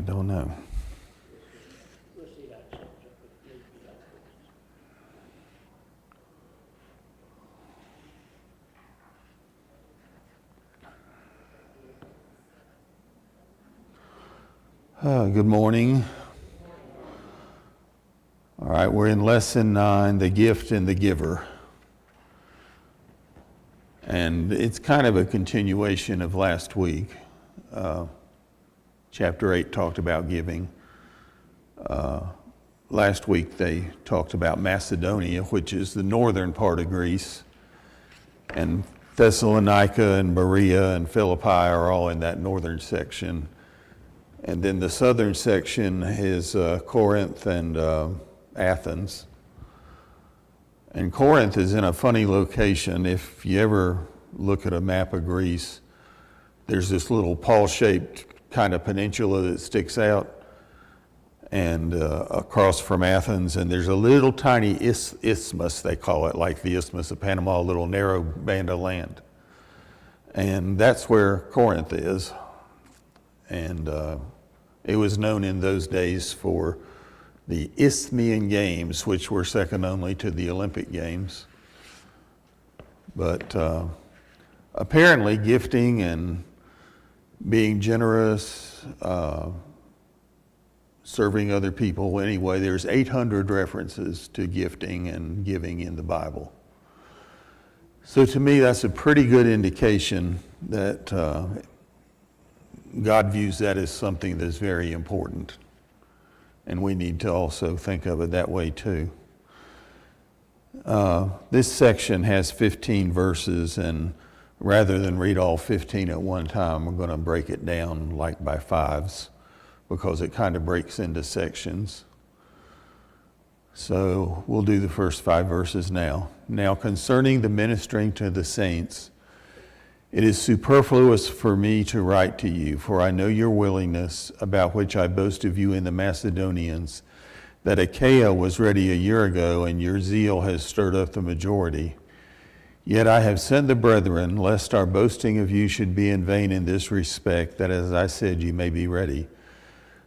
don't know. We'll see how it shows up if it needs to be Good morning. All right, we're in lesson 9, the gift and the giver. And it's kind of a continuation of last week. Chapter 8 talked about giving. Last week they talked about Macedonia, which is the northern part of Greece. And Thessalonica and Berea and Philippi are all in that northern section. And then the southern section is Corinth and Athens. And Corinth is in a funny location. If you ever look at a map of Greece, there's this little paw-shaped kind of peninsula that sticks out and across from Athens. And there's a little tiny isthmus, they call it, like the Isthmus of Panama, a little narrow band of land. And that's where Corinth is. And it was known in those days for the Isthmian Games, which were second only to the Olympic Games. But apparently gifting and being generous, serving other people, anyway, there's 800 references to gifting and giving in the Bible. So to me, that's a pretty good indication that God views that as something that's very important. And we need to also think of it that way too. This section has 15 verses, and rather than read all 15 at one time, we're going to break it down like by fives because it kind of breaks into sections. So we'll do the first 5 verses now. Now concerning the ministering to the saints, it is superfluous for me to write to you, for I know your willingness, about which I boast of you in the Macedonians, that Achaia was ready a year ago, and your zeal has stirred up the majority. Yet I have sent the brethren, lest our boasting of you should be in vain in this respect, that as I said, you may be ready.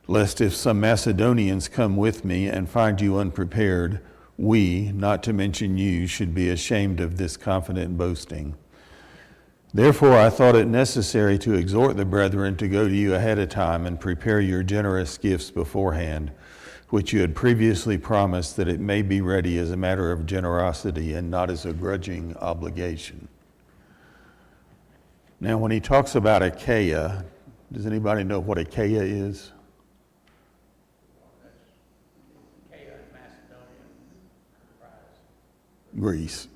Lest if some Macedonians come with me and find you unprepared, we, not to mention you, should be ashamed of this confident boasting. Therefore, I thought it necessary to exhort the brethren to go to you ahead of time and prepare your generous gifts beforehand, which you had previously promised, that it may be ready as a matter of generosity and not as a grudging obligation. Now, when he talks about Achaia, does anybody know what Achaia is? Achaia and Macedonia comprise Greece.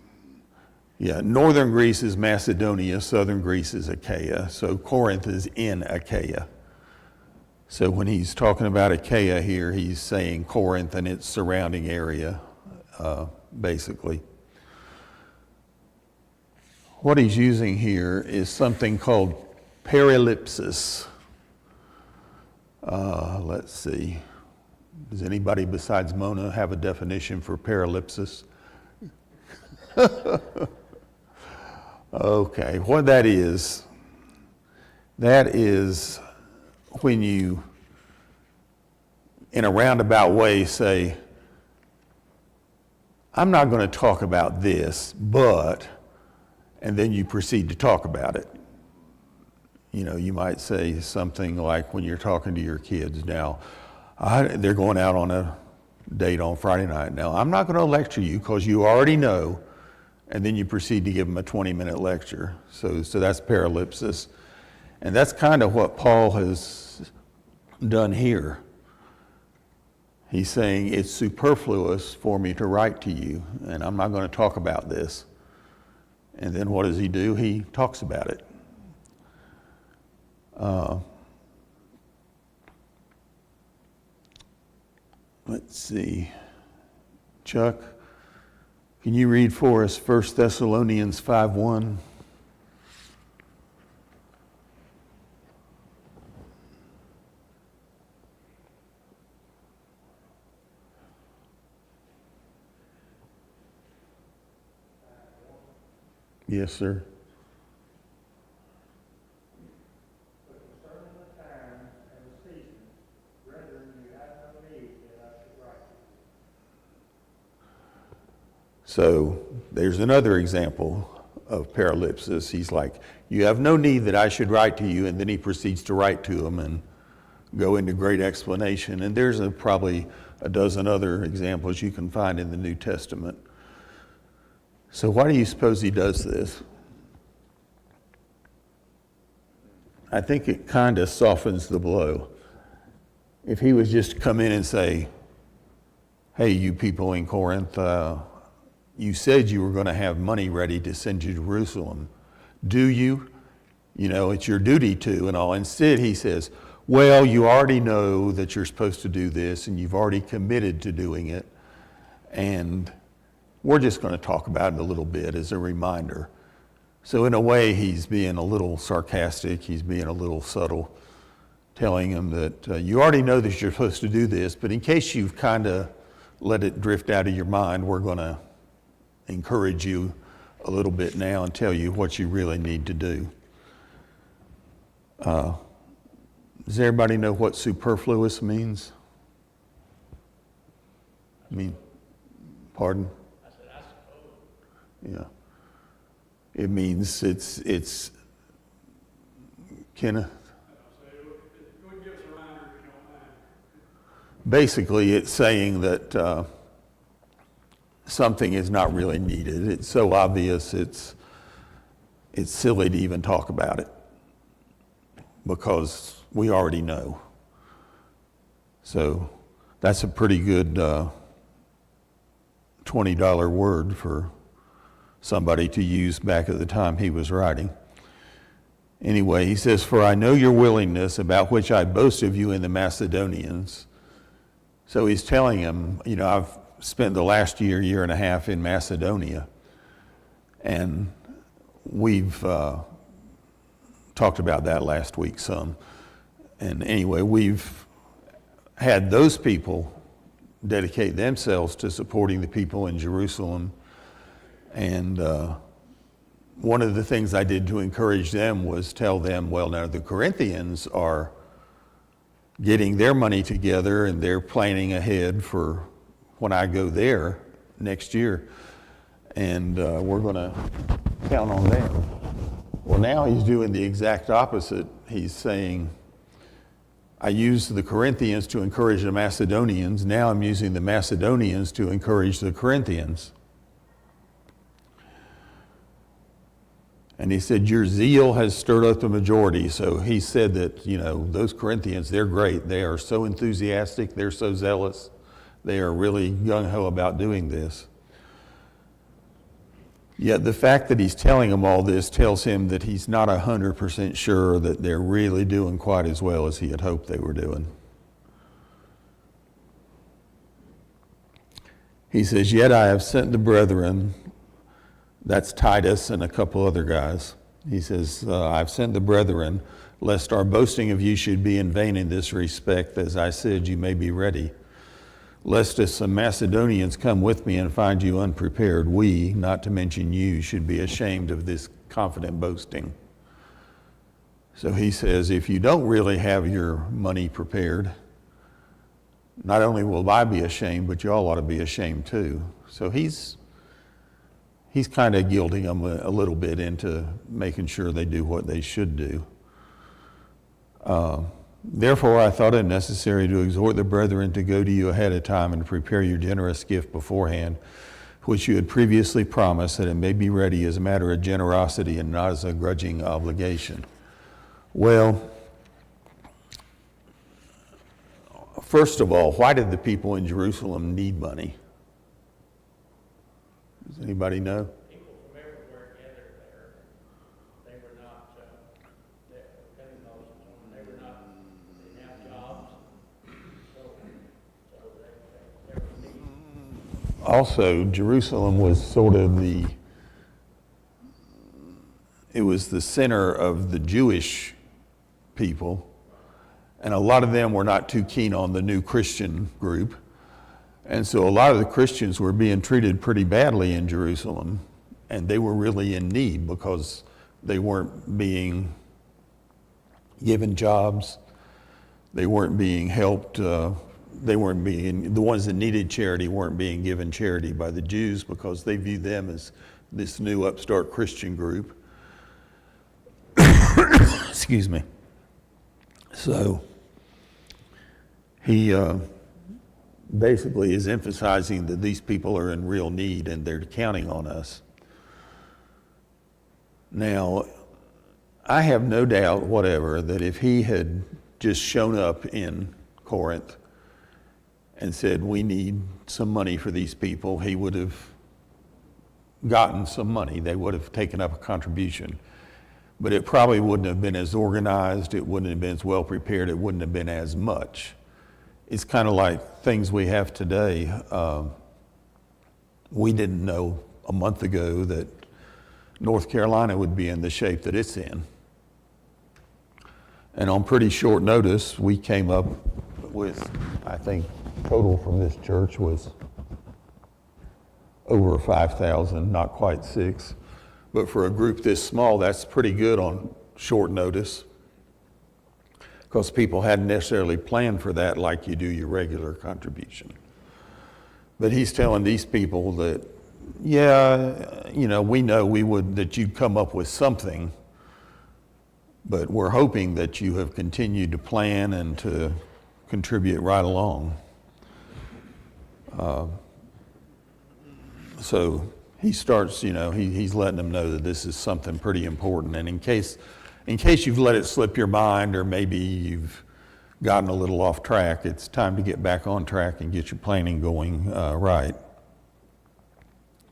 Yeah, northern Greece is Macedonia, southern Greece is Achaia. So Corinth is in Achaia. So when he's talking about Achaia here, he's saying Corinth and its surrounding area, basically. What he's using here is something called paralipsis. Let's see. Does anybody besides Mona have a definition for paralipsis? Okay, what that is when you, in a roundabout way, say, I'm not going to talk about this, but, and then you proceed to talk about it. You know, you might say something like when you're talking to your kids now, they're going out on a date on Friday night. Now, I'm not going to lecture you because you already know. And then you proceed to give them a 20-minute lecture. So that's paralipsis. And that's kind of what Paul has done here. He's saying it's superfluous for me to write to you, and I'm not going to talk about this. And then what does he do? He talks about it. Let's see. Chuck? Can you read for us 1 Thessalonians 5:1? Yes, sir. But concerning the times and the seasons, which the Lord will come, as a thief in the night, when no man can understand, So there's another example of paralipsis. He's like, you have no need that I should write to you, and then he proceeds to write to him and go into great explanation. And there's probably a dozen other examples you can find in the New Testament. So why do you suppose he does this? I think it kind of softens the blow. If he was just to come in and say, hey, you people in Corinth, you said you were going to have money ready to send you to Jerusalem. Do you? You know, it's your duty to and all. Instead, he says, well, you already know that you're supposed to do this and you've already committed to doing it. And we're just going to talk about it a little bit as a reminder. So in a way, he's being a little sarcastic. He's being a little subtle, telling him that you already know that you're supposed to do this, but in case you've kind of let it drift out of your mind, we're going to encourage you a little bit now and tell you what you really need to do. Does everybody know what superfluous means? Pardon? I said, I suppose. Yeah. It means it's Kenneth? Basically, it's saying that something is not really needed. It's so obvious, it's silly to even talk about it because we already know. So that's a pretty good $20 word for somebody to use back at the time he was writing. Anyway, he says, for I know your willingness, about which I boast of you in the Macedonians. So he's telling him, you know, I've spent the last year and a half in Macedonia, and we've talked about that last week some. And anyway, we've had those people dedicate themselves to supporting the people in Jerusalem. And one of the things I did to encourage them was tell them, well, now the Corinthians are getting their money together and they're planning ahead for when I go there next year. And we're going to count on them. Well, now he's doing the exact opposite. He's saying, I used the Corinthians to encourage the Macedonians. Now I'm using the Macedonians to encourage the Corinthians. And he said, your zeal has stirred up the majority. So he said that, you know, those Corinthians, they're great. They are so enthusiastic. They're so zealous. They are really gung-ho about doing this. Yet the fact that he's telling them all this tells him that he's not 100% sure that they're really doing quite as well as he had hoped they were doing. He says, yet I have sent the brethren, that's Titus and a couple other guys. He says, I've sent the brethren, lest our boasting of you should be in vain in this respect. As I said, you may be ready. Lest if some Macedonians come with me and find you unprepared, we, not to mention you, should be ashamed of this confident boasting. So he says, if you don't really have your money prepared, not only will I be ashamed, but y'all ought to be ashamed too. So he's kind of guilting them a little bit into making sure they do what they should do. Therefore, I thought it necessary to exhort the brethren to go to you ahead of time and prepare your generous gift beforehand, which you had previously promised, that it may be ready as a matter of generosity and not as a grudging obligation. Well, first of all, why did the people in Jerusalem need money? Does anybody know? People from everywhere gathered there. They were not, they were not, they didn't have jobs. So they were needed. Also, Jerusalem was sort of it was the center of the Jewish people, and a lot of them were not too keen on the new Christian group. And so a lot of the Christians were being treated pretty badly in Jerusalem, and they were really in need because they weren't being given jobs. They weren't being helped the ones that needed charity weren't being given charity by the Jews because they viewed them as this new upstart Christian group. Excuse me. So he basically is emphasizing that these people are in real need and they're counting on us. Now, I have no doubt whatever that if he had just shown up in Corinth and said, we need some money for these people, he would have gotten some money. They would have taken up a contribution. But it probably wouldn't have been as organized, it wouldn't have been as well prepared, it wouldn't have been as much. It's kind of like things we have today. We didn't know a month ago that North Carolina would be in the shape that it's in. And on pretty short notice, we came up with, I think, total from this church was over 5,000, not quite 6. But for a group this small, that's pretty good on short notice, because people hadn't necessarily planned for that like you do your regular contribution. But he's telling these people that, yeah, we know that you'd come up with something, but we're hoping that you have continued to plan and to contribute right along. So he starts, he's letting them know that this is something pretty important. And in case you've let it slip your mind, or maybe you've gotten a little off track, it's time to get back on track and get your planning going right.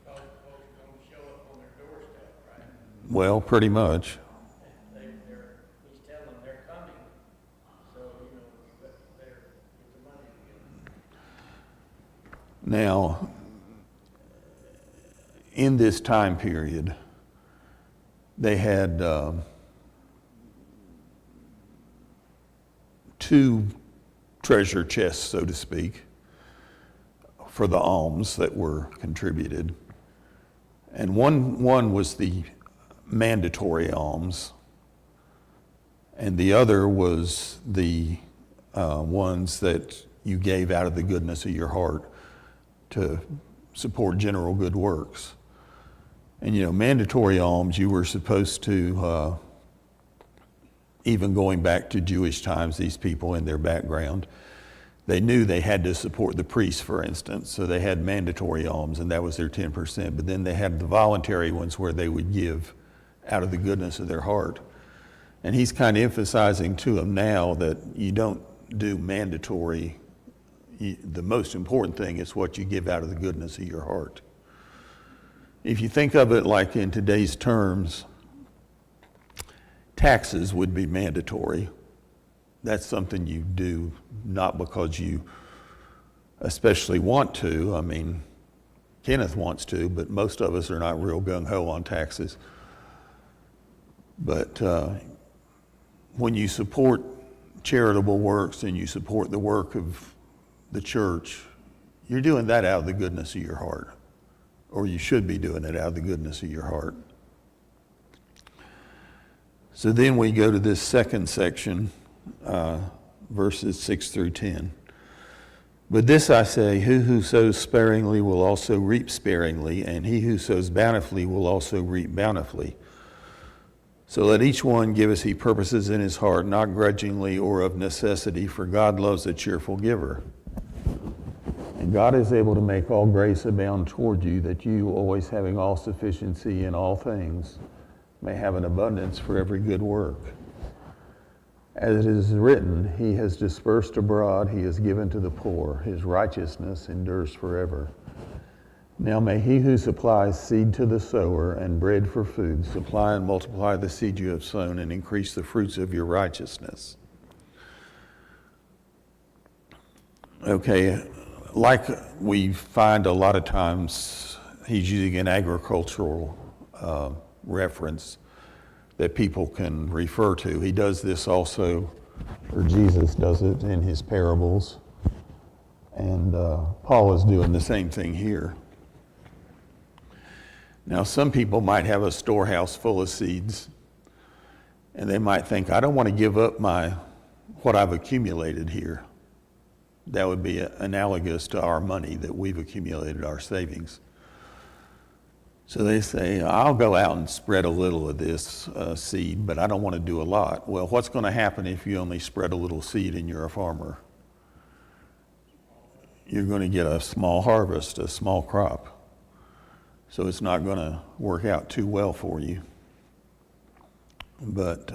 Folks don't show up on their doorstep, right? Well, pretty much. He's telling them they're coming, so, better get the money together. Now, in this time period, they had 2 treasure chests, so to speak, for the alms that were contributed. And one was the mandatory alms, and the other was the ones that you gave out of the goodness of your heart to support general good works. And mandatory alms, you were supposed to, even going back to Jewish times, these people in their background, they knew they had to support the priests, for instance, so they had mandatory alms, and that was their 10%. But then they had the voluntary ones where they would give out of the goodness of their heart. And he's kind of emphasizing to them now that you don't do mandatory. The most important thing is what you give out of the goodness of your heart. If you think of it like in today's terms, taxes would be mandatory. That's something you do not because you especially want to. I mean, Kenneth wants to, but most of us are not real gung-ho on taxes. But when you support charitable works and you support the work of the church, you're doing that out of the goodness of your heart, or you should be doing it out of the goodness of your heart. So then we go to this second section, verses 6 through 10. But this I say, he who sows sparingly will also reap sparingly, and he who sows bountifully will also reap bountifully. So let each one give as he purposes in his heart, not grudgingly or of necessity, for God loves a cheerful giver. And God is able to make all grace abound toward you, that you, always having all sufficiency in all things, may have an abundance for every good work. As it is written, he has dispersed abroad, he has given to the poor, his righteousness endures forever. Now may he who supplies seed to the sower and bread for food supply and multiply the seed you have sown and increase the fruits of your righteousness. Okay, like we find a lot of times, he's using an agricultural reference that people can refer to. He does this also, or Jesus does it in his parables. And Paul is doing the same thing here. Now, some people might have a storehouse full of seeds, and they might think, I don't want to give up what I've accumulated here. That would be analogous to our money that we've accumulated, our savings. So they say, I'll go out and spread a little of this seed, but I don't want to do a lot. Well, what's going to happen if you only spread a little seed and you're a farmer? You're going to get a small harvest, a small crop. So it's not going to work out too well for you. But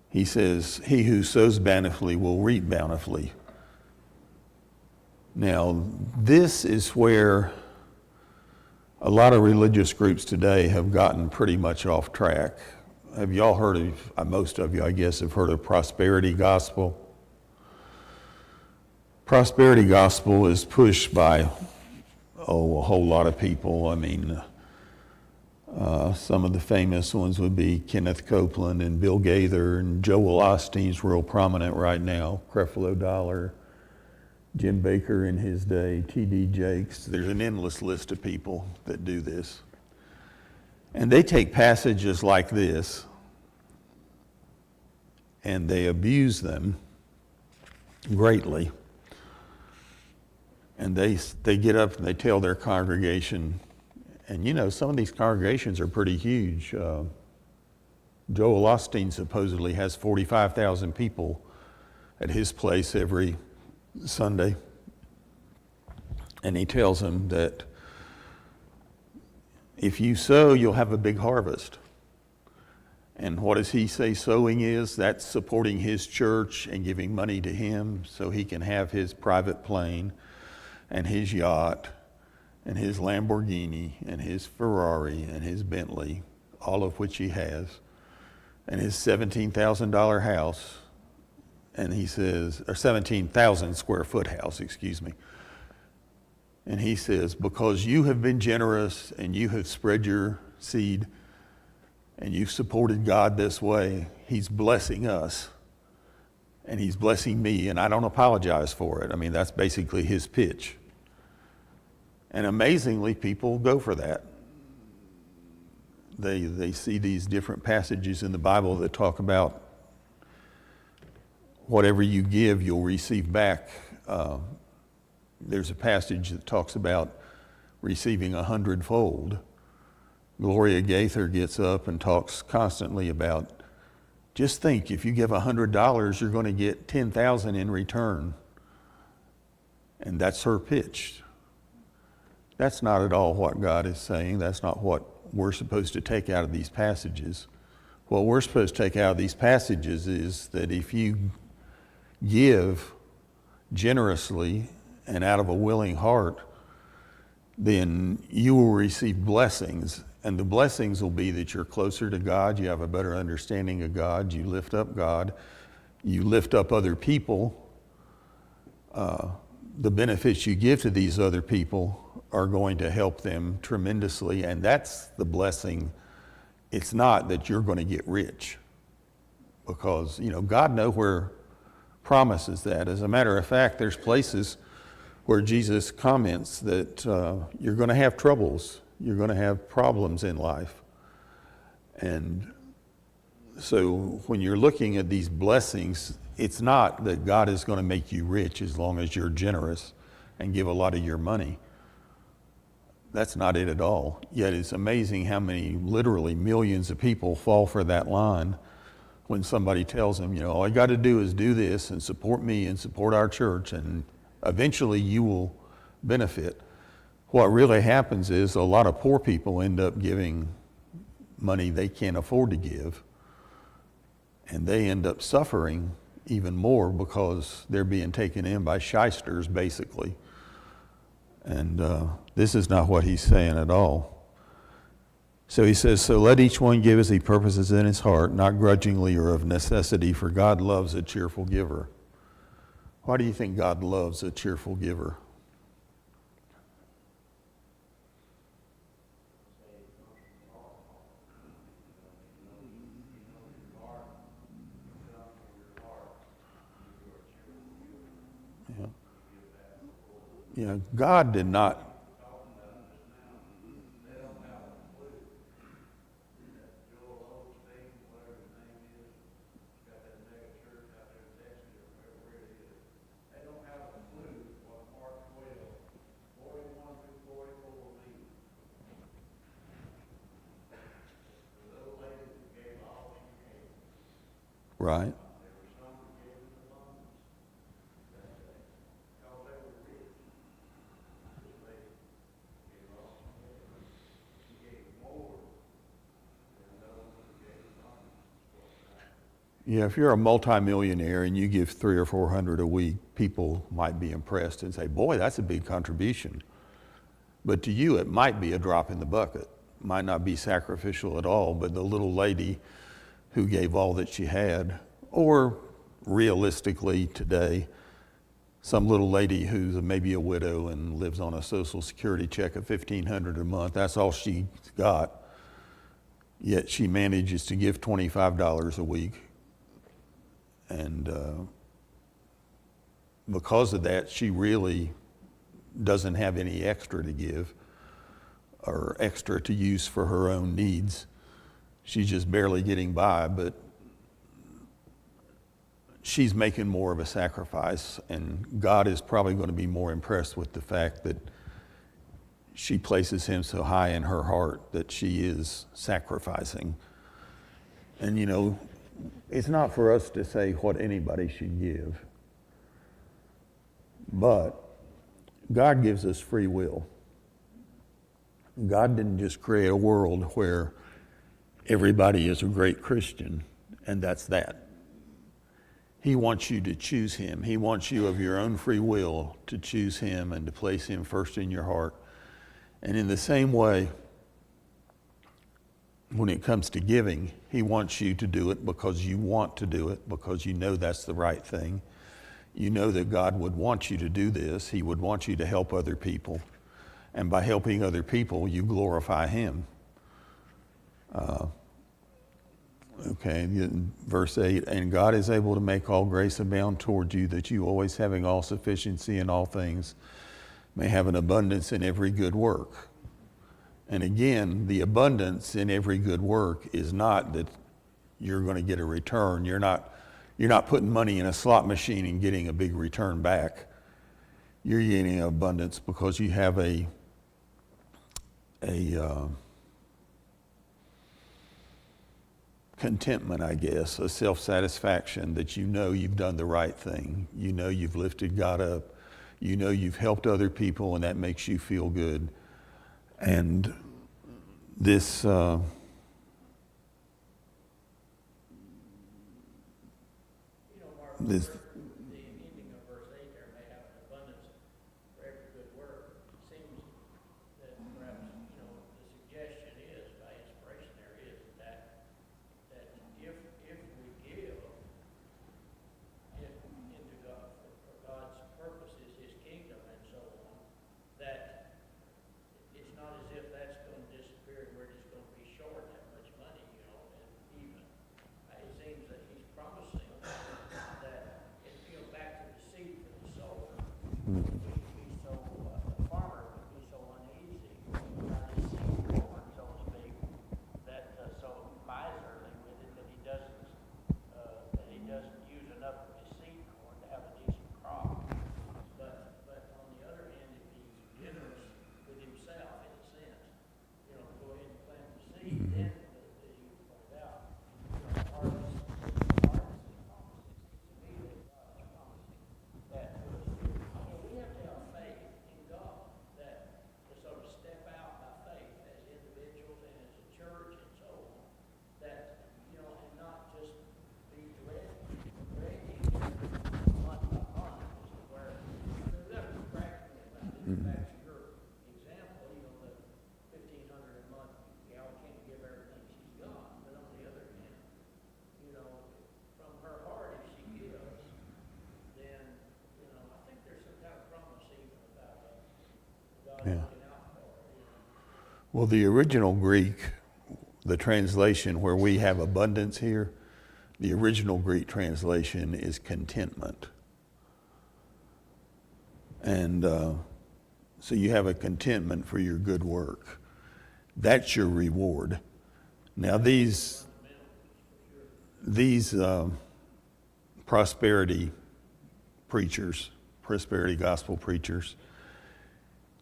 he says, he who sows bountifully will reap bountifully. Now, this is where a lot of religious groups today have gotten pretty much off track. Have y'all heard of, most of you, I guess, have heard of prosperity gospel? Prosperity gospel is pushed by, a whole lot of people. I mean, some of the famous ones would be Kenneth Copeland and Bill Gaither, and Joel Osteen's real prominent right now, Creflo Dollar, Jim Baker in his day, T.D. Jakes. There's an endless list of people that do this. And they take passages like this and they abuse them greatly. And they get up and they tell their congregation, and you know, some of these congregations are pretty huge. Joel Osteen supposedly has 45,000 people at his place every Sunday. And he tells them that if you sow, you'll have a big harvest. And what does he say sowing is? That's supporting his church and giving money to him so he can have his private plane and his yacht and his Lamborghini and his Ferrari and his Bentley, all of which he has, and his $17,000 house. And he says, or 17,000 square foot house, excuse me. And he says, because you have been generous and you have spread your seed and you've supported God this way, he's blessing us and he's blessing me, and I don't apologize for it. I mean, that's basically his pitch. And amazingly, people go for that. They see these different passages in the Bible that talk about whatever you give, you'll receive back. There's a passage that talks about receiving 100-fold. Gloria Gaither gets up and talks constantly about, just think, if you give $100, you're going to get 10,000 in return. And that's her pitch. That's not at all what God is saying. That's not what we're supposed to take out of these passages. What we're supposed to take out of these passages is that if you give generously and out of a willing heart, then you will receive blessings. And the blessings will be that you're closer to God, you have a better understanding of God, you lift up God, you lift up other people. The benefits you give to these other people are going to help them tremendously, and that's the blessing. It's not that you're going to get rich, because, you know, God nowhere promises that. As a matter of fact, there's places where Jesus comments that you're going to have troubles, you're going to have problems in life. And so when you're looking at these blessings, it's not that God is going to make you rich as long as you're generous and give a lot of your money. That's not it at all. Yet it's amazing how many, literally millions of people fall for that line when somebody tells them, you know, all you got to do is do this and support me and support our church, and eventually you will benefit. What really happens is a lot of poor people end up giving money they can't afford to give, and they end up suffering even more because they're being taken in by shysters, basically. And this is not what he's saying at all. So he says, so let each one give as he purposes in his heart, not grudgingly or of necessity, for God loves a cheerful giver. Why do you think God loves a cheerful giver? Yeah, God did not. Right. There were some that gave in abundance, that because they were rich. This lady gave off some money. She gave more than those who gave abundance. Yeah, if you're a multimillionaire and you give 300 or 400 a week, people might be impressed and say, boy, that's a big contribution. But to you, it might be a drop in the bucket. Might not be sacrificial at all, but the little lady who gave all that she had, or realistically today, some little lady who's maybe a widow and lives on a Social Security check of $1,500 a month, that's all she got. Yet she manages to give $25 a week. And because of that, she really doesn't have any extra to give or extra to use for her own needs. She's just barely getting by, but she's making more of a sacrifice, and God is probably going to be more impressed with the fact that she places him so high in her heart that she is sacrificing. And you know, it's not for us to say what anybody should give, but God gives us free will. God didn't just create a world where everybody is a great Christian and that's that. He wants you to choose him. He wants you of your own free will to choose him and to place him first in your heart. And in the same way, when it comes to giving, he wants you to do it because you want to do it, because you know that's the right thing. You know that God would want you to do this. He would want you to help other people. And by helping other people, you glorify him. Verse 8, and God is able to make all grace abound toward you, that you always having all sufficiency in all things may have an abundance in every good work. And again, the abundance in every good work is not that you're going to get a return. You're not putting money in a slot machine and getting a big return back. You're getting abundance because you have a contentment, I guess, a self-satisfaction that you know you've done the right thing. You know you've lifted God up. You know you've helped other people, and that makes you feel good. And this You know, Mark, this the ending of verse 8 there, may have an abundance for every good work. It seems that perhaps, you know, the suggestion is, by inspiration there, is that if we give into God, for God's purposes, his kingdom and so on, that it's not as if that's going to disappear and we're just going to be short that much money, you know, and even. It seems that he's promising that, if you go back to the seed for the sower, we'd be so, the farmer would be so uneasy about his seed corn, so to speak, that so miserly with it that he doesn't use enough of his seed corn to have a decent crop. But on the other hand, if he's generous with himself, in a sense, you know, go ahead and plant the seed, then, as you pointed out, you know, harvest is promising. To me, that God is promising that to us. I mean, we have to have faith in God, that to sort of step out by faith as individuals and as a church and so on, that, you know, and not just be dreading month by month, as to where, there's nothing practical about it. Back to your example, you know, the $1,500 a month gal can't give everything she's got, but on the other hand, you know, from her heart, if she gives, then, you know, I think there's some kind of promise even about God Yeah. looking out for her, you know. Well, the original Greek, the translation where we have abundance here, the original Greek translation is contentment. And so you have a contentment for your good work. That's your reward. Now these prosperity preachers, prosperity gospel preachers,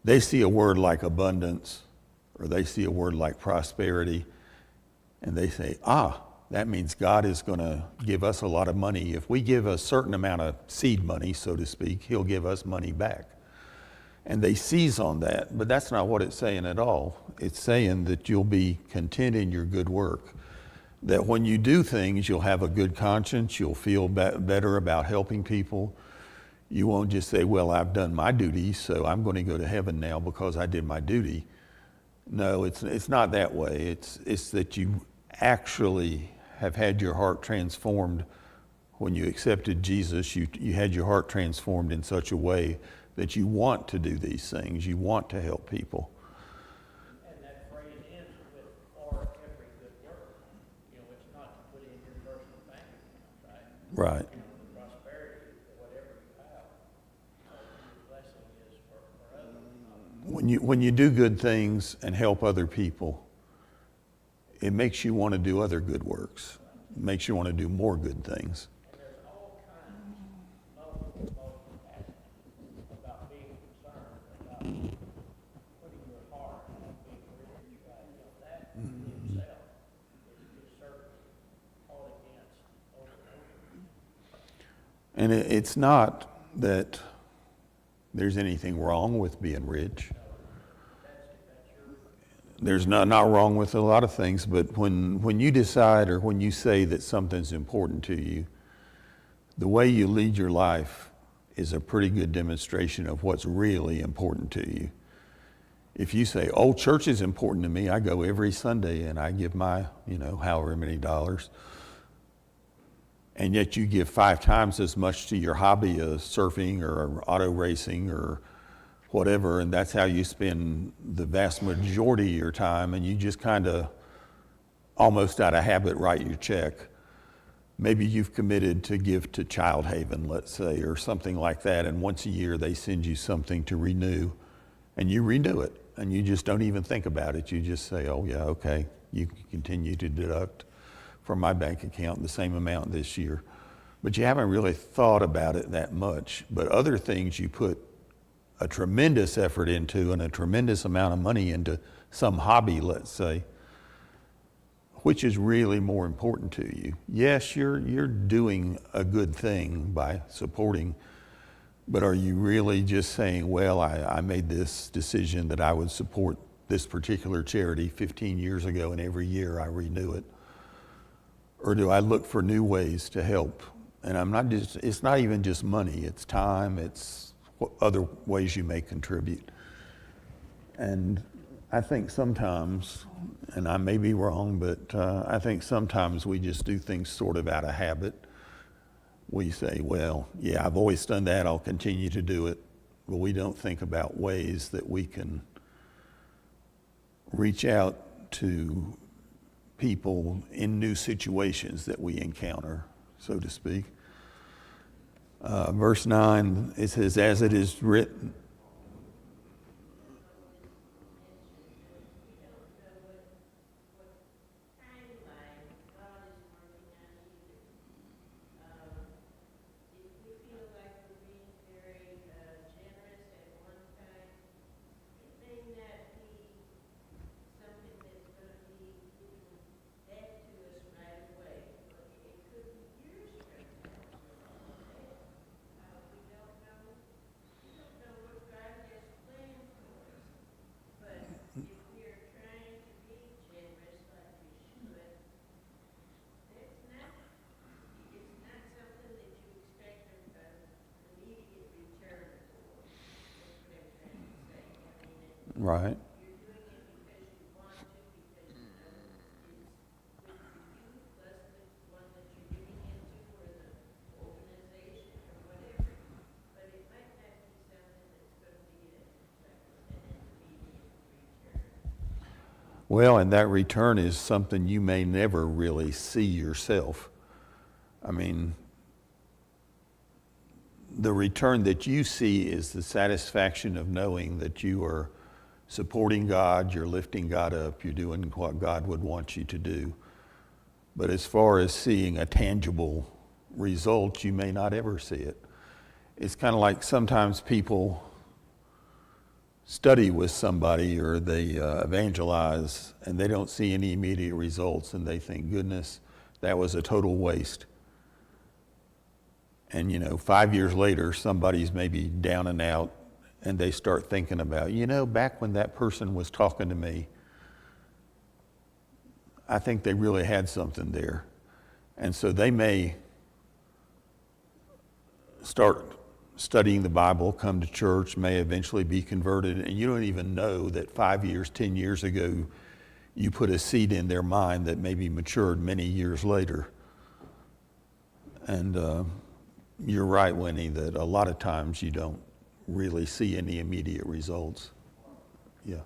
they see a word like abundance, or they see a word like prosperity, and they say, that means God is going to give us a lot of money. If we give a certain amount of seed money, so to speak, he'll give us money back. And they seize on that, but that's not what it's saying at all. It's saying that you'll be content in your good work, that when you do things, you'll have a good conscience, you'll feel better about helping people. You won't just say, well, I've done my duty, so I'm going to go to heaven now because I did my duty. No, it's not that way. It's that you actually have had your heart transformed. When you accepted Jesus, you had your heart transformed in such a way that you want to do these things. You want to help people. And that phrase ends with "for every good work." It's not to put in your personal bank account, right? Right. The prosperity, whatever you have, the blessing is for others. When you do good things and help other people, it makes you want to do other good works. It makes you want to do more good things. And there's all kinds of multifaceted about being concerned about putting your heart on being rich, right? That in itself is certainly taught against over and over. And it's not that there's anything wrong with being rich. There's not wrong with a lot of things, but when you decide or when you say that something's important to you, the way you lead your life is a pretty good demonstration of what's really important to you. If you say, oh, church is important to me, I go every Sunday and I give my, however many dollars, and yet you give 5 times as much to your hobby of surfing or auto racing or whatever, and that's how you spend the vast majority of your time, and you just kind of almost out of habit write your check. Maybe you've committed to give to Child Haven, let's say, or something like that, and once a year they send you something to renew, and you renew it, and you just don't even think about it. You just say, oh yeah, okay, you can continue to deduct from my bank account the same amount this year. But you haven't really thought about it that much. But other things you put a tremendous effort into and a tremendous amount of money into, some hobby, let's say, which is really more important to you. Yes, you're doing a good thing by supporting, but are you really just saying, well, I made this decision that I would support this particular charity 15 years ago and every year I renew it? Or do I look for new ways to help? And it's not even just money, it's time, it's other ways you may contribute. And I think sometimes, and I may be wrong, but I think sometimes we just do things sort of out of habit. We say, well, yeah, I've always done that, I'll continue to do it. But we don't think about ways that we can reach out to people in new situations that we encounter, so to speak. Verse 9, it says, as it is written. Right. Well, and that return is something you may never really see yourself. I mean, the return that you see is the satisfaction of knowing that you are supporting God, you're lifting God up, you're doing what God would want you to do. But as far as seeing a tangible result, you may not ever see it. It's kind of like sometimes people study with somebody or they evangelize and they don't see any immediate results and they think, goodness, That was a total waste. And, 5 years later, somebody's maybe down and out, and they start thinking about, back when that person was talking to me, I think they really had something there. And so they may start studying the Bible, come to church, may eventually be converted, and you don't even know that 5 years, 10 years ago, you put a seed in their mind that maybe matured many years later. And you're right, Winnie, that a lot of times you don't really see any immediate results. Yeah.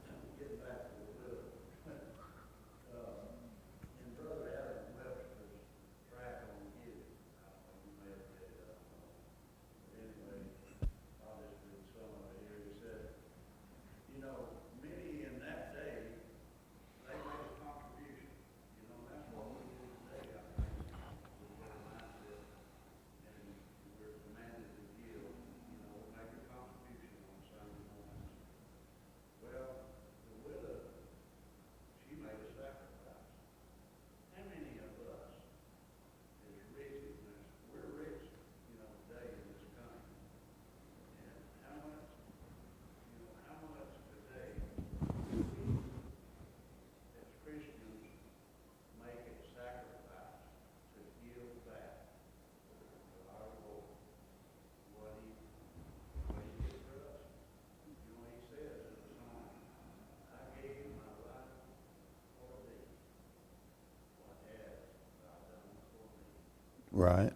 Right.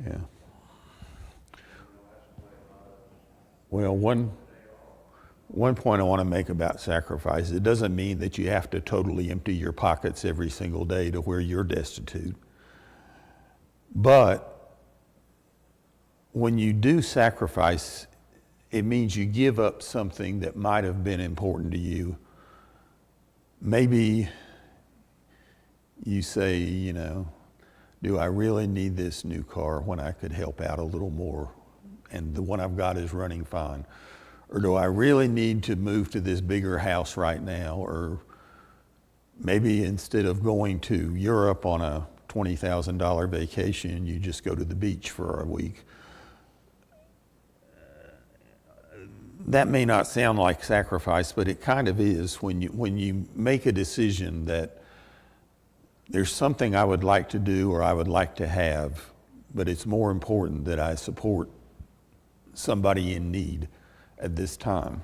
Yeah. Well, one point I want to make about sacrifice, it doesn't mean that you have to totally empty your pockets every single day to where you're destitute. But when you do sacrifice, it means you give up something that might have been important to you. Maybe you say, do I really need this new car when I could help out a little more and the one I've got is running fine? Or do I really need to move to this bigger house right now? Or maybe instead of going to Europe on a $20,000 vacation, you just go to the beach for a week. That may not sound like sacrifice, but it kind of is when you make a decision that there's something I would like to do or I would like to have, but it's more important that I support somebody in need at this time.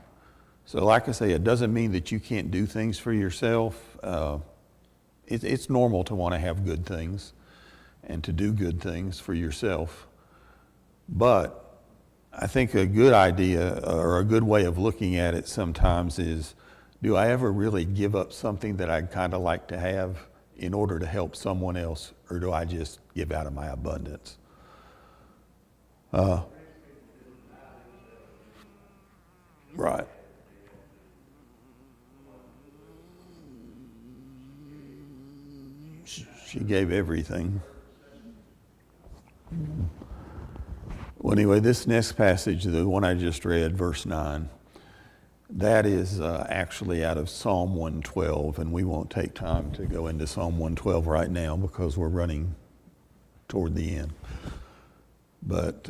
So like I say, it doesn't mean that you can't do things for yourself. It's normal to want to have good things and to do good things for yourself. But I think a good idea or a good way of looking at it sometimes is, do I ever really give up something that I'd kind of like to have in order to help someone else, or do I just give out of my abundance? Right. She gave everything. Well, anyway, this next passage, the one I just read, verse 9, that is actually out of Psalm 112, and we won't take time to go into Psalm 112 right now because we're running toward the end. But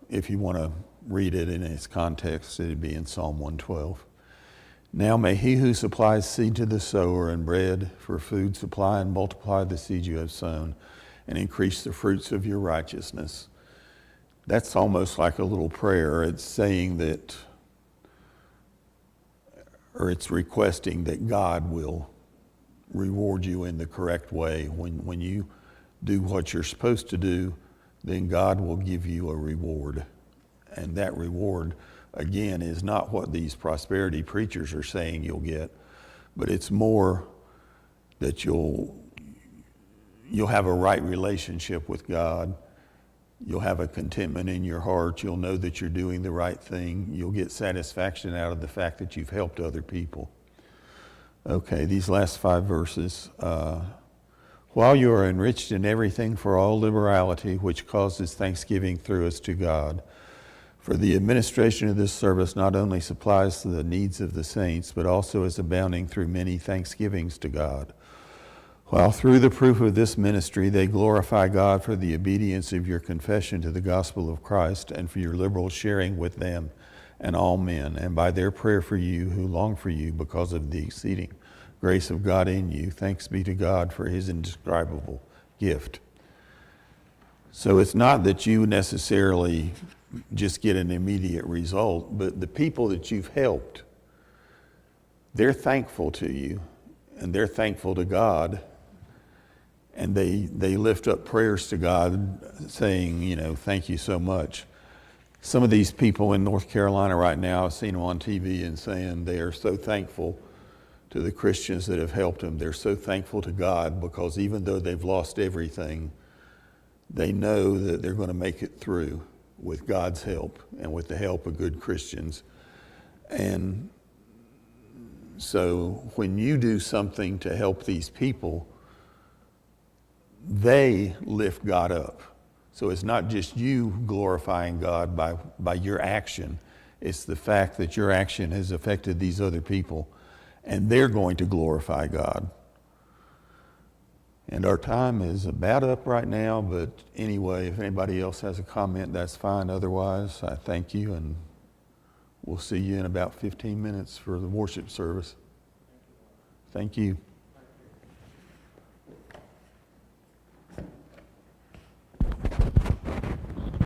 if you want to read it in its context, it'd be in Psalm 112. Now may he who supplies seed to the sower and bread for food supply and multiply the seed you have sown and increase the fruits of your righteousness. That's almost like a little prayer. It's saying that, or it's requesting that God will reward you in the correct way. When you do what you're supposed to do, then God will give you a reward. And that reward, again, is not what these prosperity preachers are saying you'll get, but it's more that you'll have a right relationship with God. You'll have a contentment in your heart. You'll know that you're doing the right thing. You'll get satisfaction out of the fact that you've helped other people. Okay, these last 5 verses. While you are enriched in everything for all liberality, which causes thanksgiving through us to God, for the administration of this service not only supplies the needs of the saints, but also is abounding through many thanksgivings to God. While through the proof of this ministry they glorify God for the obedience of your confession to the gospel of Christ and for your liberal sharing with them and all men, and by their prayer for you who long for you because of the exceeding grace of God in you. Thanks be to God for his indescribable gift. So it's not that you necessarily just get an immediate result, but the people that you've helped, they're thankful to you and they're thankful to God, and they lift up prayers to God saying, thank you so much. Some of these people in North Carolina right now, I've seen them on TV and saying they are so thankful to the Christians that have helped them. They're so thankful to God because even though they've lost everything, they know that they're going to make it through with God's help and with the help of good Christians. And so when you do something to help these people, they lift God up. So it's not just you glorifying God by your action. It's the fact that your action has affected these other people, and they're going to glorify God. And our time is about up right now, but anyway, if anybody else has a comment, that's fine. Otherwise, I thank you, and we'll see you in about 15 minutes for the worship service. Thank you.